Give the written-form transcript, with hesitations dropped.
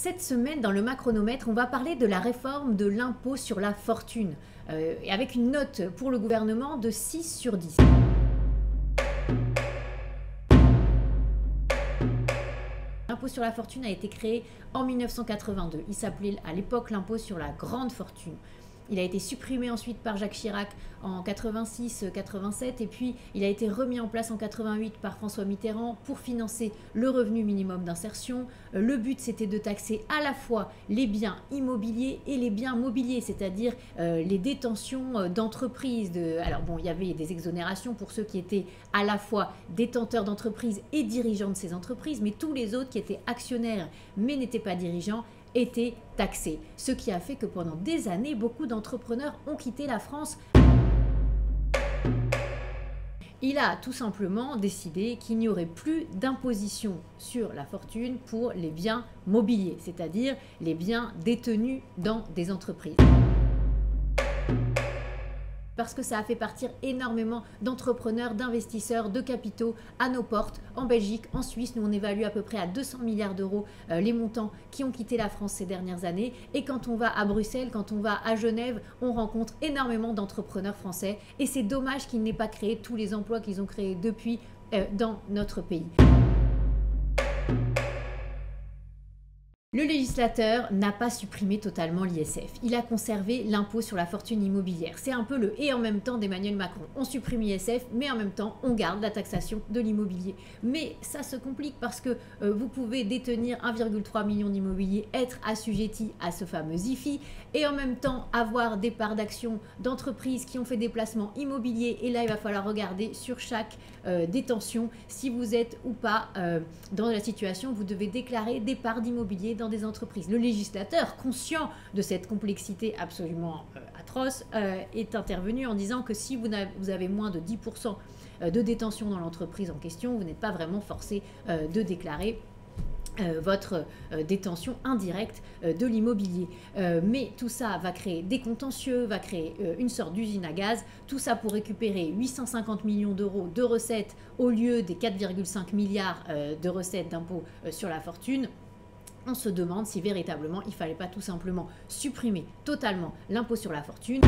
Cette semaine, dans le Macronomètre, on va parler de la réforme de l'impôt sur la fortune, avec une note pour le gouvernement de 6 sur 10. L'impôt sur la fortune a été créé en 1982. Il s'appelait à l'époque l'impôt sur la grande fortune. Il a été supprimé ensuite par Jacques Chirac en 86-87 et puis il a été remis en place en 88 par François Mitterrand pour financer le revenu minimum d'insertion. Le but, c'était de taxer à la fois les biens immobiliers et les biens mobiliers, c'est-à-dire les détentions d'entreprises. Alors bon, il y avait des exonérations pour ceux qui étaient à la fois détenteurs d'entreprises et dirigeants de ces entreprises, mais tous les autres qui étaient actionnaires mais n'étaient pas dirigeants étaient taxés. Ce qui a fait que pendant des années, beaucoup d'entrepreneurs ont quitté la France. Il a tout simplement décidé qu'il n'y aurait plus d'imposition sur la fortune pour les biens mobiliers, c'est-à-dire les biens détenus dans des entreprises. Parce que ça a fait partir énormément d'entrepreneurs, d'investisseurs, de capitaux à nos portes, en Belgique, en Suisse. Nous, on évalue à peu près à 200 milliards d'euros les montants qui ont quitté la France ces dernières années. Et quand on va à Bruxelles, quand on va à Genève, on rencontre énormément d'entrepreneurs français. Et c'est dommage qu'ils n'aient pas créé tous les emplois qu'ils ont créés depuis dans notre pays. Le législateur n'a pas supprimé totalement l'ISF. Il a conservé l'impôt sur la fortune immobilière. C'est un peu le « et en même temps » d'Emmanuel Macron. On supprime l'ISF, mais en même temps, on garde la taxation de l'immobilier. Mais ça se complique parce que vous pouvez détenir 1,3 million d'immobilier, être assujetti à ce fameux IFI, et en même temps avoir des parts d'actions d'entreprises qui ont fait des placements immobiliers. Et là, il va falloir regarder sur chaque détention si vous êtes ou pas dans la situation où vous devez déclarer des parts d'immobilier dans des entreprises. Le législateur, conscient de cette complexité absolument atroce, est intervenu en disant que si vous avez moins de 10% de détention dans l'entreprise en question, vous n'êtes pas vraiment forcé de déclarer votre détention indirecte de l'immobilier. Mais tout ça va créer des contentieux, va créer une sorte d'usine à gaz, tout ça pour récupérer 850 millions d'euros de recettes au lieu des 4,5 milliards de recettes d'impôt sur la fortune. On se demande si véritablement il ne fallait pas tout simplement supprimer totalement l'impôt sur la fortune.